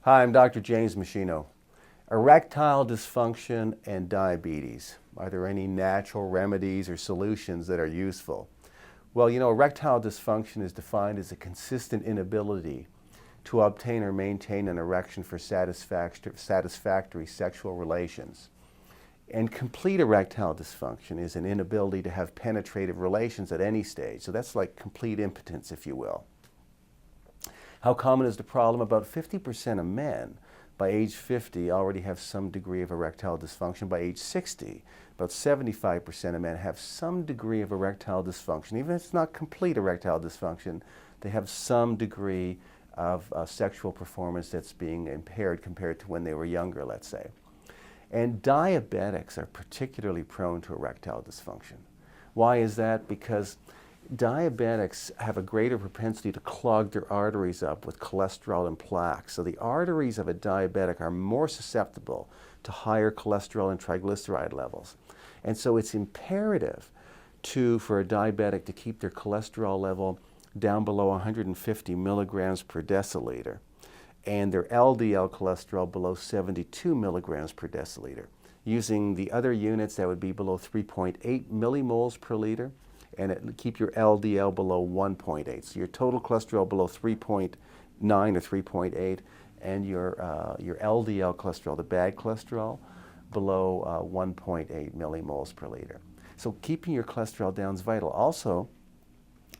Hi, I'm Dr. James Machino. Erectile dysfunction and diabetes. Are there any natural remedies or solutions that are useful? Well, erectile dysfunction is defined as a consistent inability to obtain or maintain an erection for satisfactory sexual relations. And complete erectile dysfunction is an inability to have penetrative relations at any stage. So that's like complete impotence, if you will. How common is the problem? About 50% of men by age 50 already have some degree of erectile dysfunction. By age 60, about 75% of men have some degree of erectile dysfunction. Even if it's not complete erectile dysfunction, they have some degree of sexual performance that's being impaired compared to when they were younger, let's say. And diabetics are particularly prone to erectile dysfunction. Why is that? Because diabetics have a greater propensity to clog their arteries up with cholesterol and plaque. So the arteries of a diabetic are more susceptible to higher cholesterol and triglyceride levels. And so it's imperative for a diabetic to keep their cholesterol level down below 150 milligrams per deciliter and their LDL cholesterol below 72 milligrams per deciliter. Using the other units, that would be below 3.8 millimoles per liter, and keep your LDL below 1.8. So your total cholesterol below 3.9 or 3.8, and your LDL cholesterol, the bad cholesterol, below 1.8 millimoles per liter. So keeping your cholesterol down is vital. Also,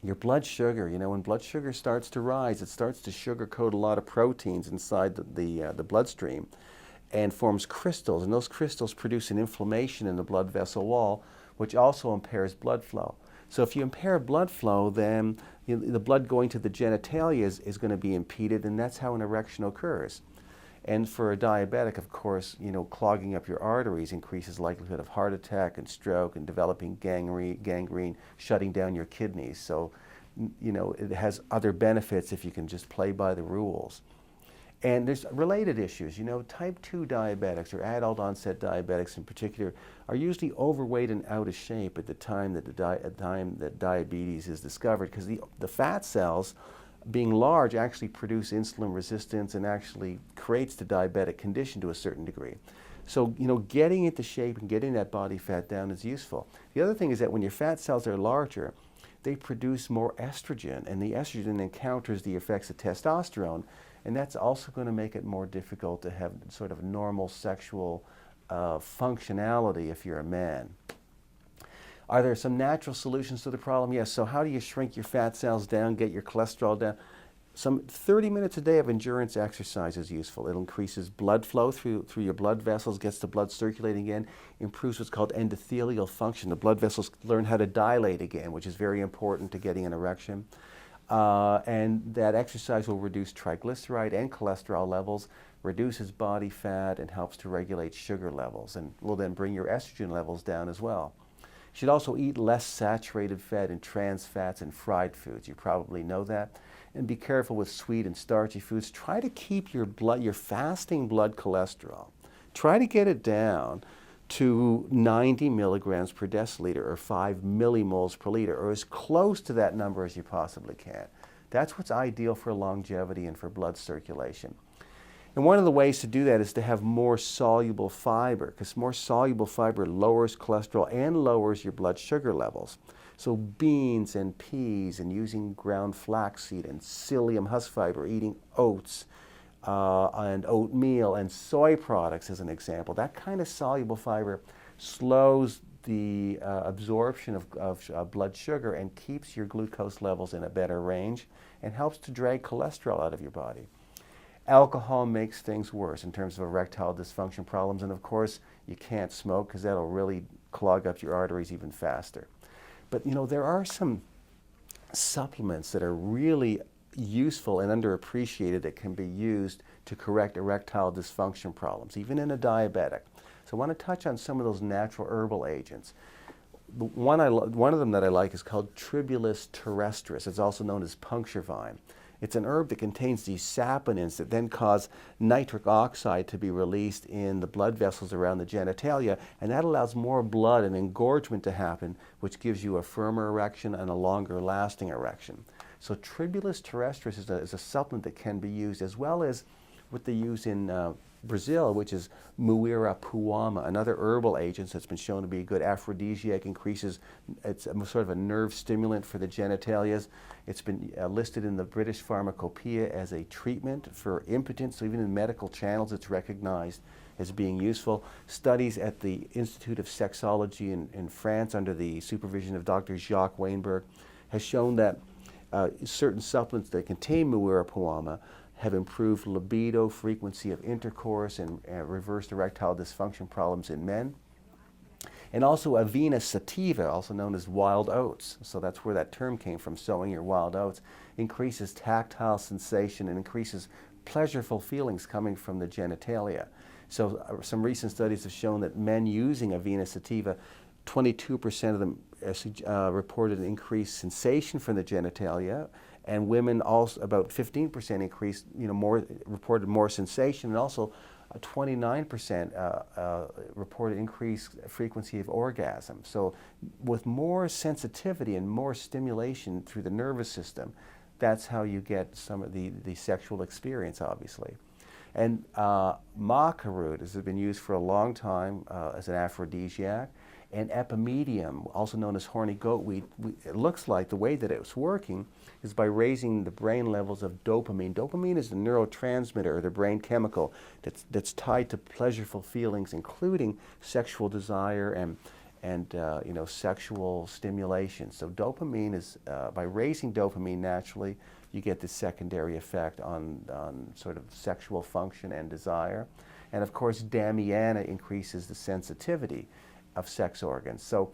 your blood sugar, when blood sugar starts to rise, it starts to sugar-coat a lot of proteins inside the bloodstream and forms crystals, and those crystals produce an inflammation in the blood vessel wall, which also impairs blood flow. So if you impair blood flow, then the blood going to the genitalia is going to be impeded, and that's how an erection occurs. And for a diabetic, of course, clogging up your arteries increases likelihood of heart attack and stroke and developing gangrene, shutting down your kidneys. So, it has other benefits if you can just play by the rules. And there's related issues. Type 2 diabetics, or adult onset diabetics in particular, are usually overweight and out of shape at the time that diabetes is discovered, because the fat cells, being large, actually produce insulin resistance and actually creates the diabetic condition to a certain degree. So, getting into shape and getting that body fat down is useful. The other thing is that when your fat cells are larger, they produce more estrogen, and the estrogen encounters the effects of testosterone, and that's also going to make it more difficult to have sort of normal sexual functionality if you're a man. Are there some natural solutions to the problem? Yes. So how do you shrink your fat cells down, get your cholesterol down? Some 30 minutes a day of endurance exercise is useful. It increases blood flow through your blood vessels, gets the blood circulating again, improves what's called endothelial function. The blood vessels learn how to dilate again, which is very important to getting an erection. And that exercise will reduce triglyceride and cholesterol levels, reduces body fat, and helps to regulate sugar levels, and will then bring your estrogen levels down as well. You should also eat less saturated fat and trans fats and fried foods. You probably know that. And be careful with sweet and starchy foods. Try to keep your fasting blood cholesterol. Try to get it down to 90 milligrams per deciliter, or 5 millimoles per liter, or as close to that number as you possibly can. That's what's ideal for longevity and for blood circulation. And one of the ways to do that is to have more soluble fiber, because more soluble fiber lowers cholesterol and lowers your blood sugar levels. So beans and peas, and using ground flaxseed and psyllium husk fiber, eating oats and oatmeal and soy products as an example. That kind of soluble fiber slows the absorption of blood sugar and keeps your glucose levels in a better range and helps to drag cholesterol out of your body. Alcohol makes things worse in terms of erectile dysfunction problems, and of course you can't smoke, because that'll really clog up your arteries even faster. But there are some supplements that are really useful and underappreciated that can be used to correct erectile dysfunction problems, even in a diabetic. So I want to touch on some of those natural herbal agents. One of them that I like is called Tribulus terrestris. It's also known as puncture vine. It's an herb that contains these saponins that then cause nitric oxide to be released in the blood vessels around the genitalia, and that allows more blood and engorgement to happen, which gives you a firmer erection and a longer lasting erection. So Tribulus terrestris is a supplement that can be used, as well as what they use in Brazil, which is Muira puama, another herbal agent that's been shown to be a good aphrodisiac, it's sort of a nerve stimulant for the genitalias. It's been listed in the British Pharmacopoeia as a treatment for impotence, so even in medical channels it's recognized as being useful. Studies at the Institute of Sexology in France under the supervision of Dr. Jacques Weinberg has shown that certain supplements that contain Muira puama have improved libido, frequency of intercourse, and reversed erectile dysfunction problems in men. And also Avena sativa, also known as wild oats, so that's where that term came from, sowing your wild oats, increases tactile sensation and increases pleasureful feelings coming from the genitalia. So some recent studies have shown that men using Avena sativa, 22% of them reported an increased sensation from the genitalia, and women also about 15% increased, reported more sensation, and also 29% reported increased frequency of orgasm. So with more sensitivity and more stimulation through the nervous system, that's how you get some of the sexual experience, obviously. And maca root has been used for a long time as an aphrodisiac. And epimedium, also known as horny goatweed, it looks like the way that it's working is by raising the brain levels of dopamine. Dopamine is the neurotransmitter, or the brain chemical, that's tied to pleasureful feelings, including sexual desire and sexual stimulation. So dopamine is, by raising dopamine naturally, you get this secondary effect on sort of sexual function and desire. And of course, Damiana increases the sensitivity of sex organs. So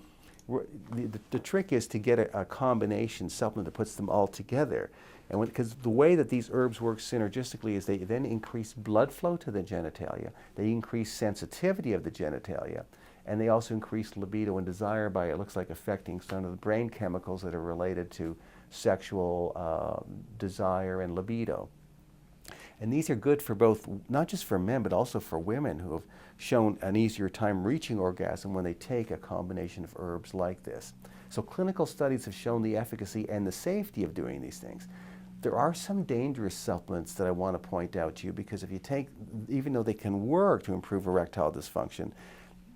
the trick is to get a combination supplement that puts them all together. And because the way that these herbs work synergistically is they then increase blood flow to the genitalia, they increase sensitivity of the genitalia, and they also increase libido and desire by, it looks like, affecting some of the brain chemicals that are related to sexual desire and libido. And these are good for both, not just for men, but also for women who have shown an easier time reaching orgasm when they take a combination of herbs like this. So clinical studies have shown the efficacy and the safety of doing these things. There are some dangerous supplements that I want to point out to you, because if you take, even though they can work to improve erectile dysfunction,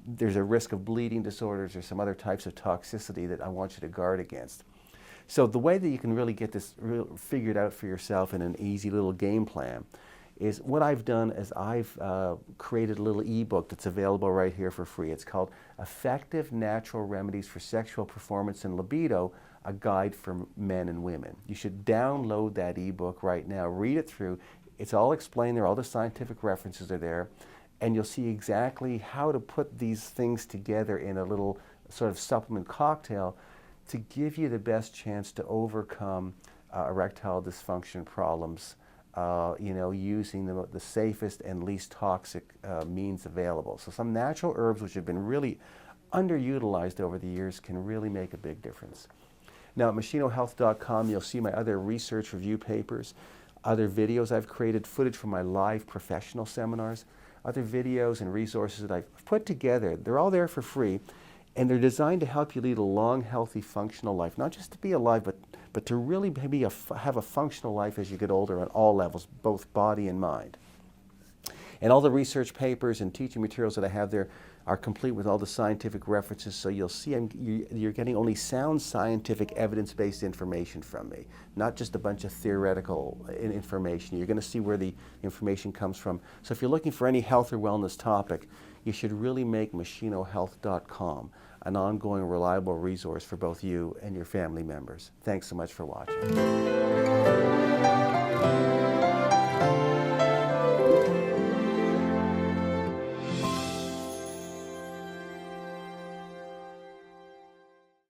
there's a risk of bleeding disorders or some other types of toxicity that I want you to guard against. So the way that you can really get this figured out for yourself in an easy little game plan is what I've done is I've created a little ebook that's available right here for free. It's called Effective Natural Remedies for Sexual Performance and Libido, a Guide for Men and Women. You should download that ebook right now, read it through. It's all explained there, all the scientific references are there, and you'll see exactly how to put these things together in a little sort of supplement cocktail to give you the best chance to overcome erectile dysfunction problems, using the safest and least toxic means available. So some natural herbs which have been really underutilized over the years can really make a big difference. Now at machinohealth.com you'll see my other research review papers, other videos I've created, footage from my live professional seminars, other videos and resources that I've put together. They're all there for free. And they're designed to help you lead a long, healthy, functional life. Not just to be alive, but to really have a functional life as you get older on all levels, both body and mind. And all the research papers and teaching materials that I have there are complete with all the scientific references, so you'll see you're getting only sound scientific evidence-based information from me, not just a bunch of theoretical information. You're going to see where the information comes from. So if you're looking for any health or wellness topic, you should really make machinohealth.com an ongoing, reliable resource for both you and your family members. Thanks so much for watching.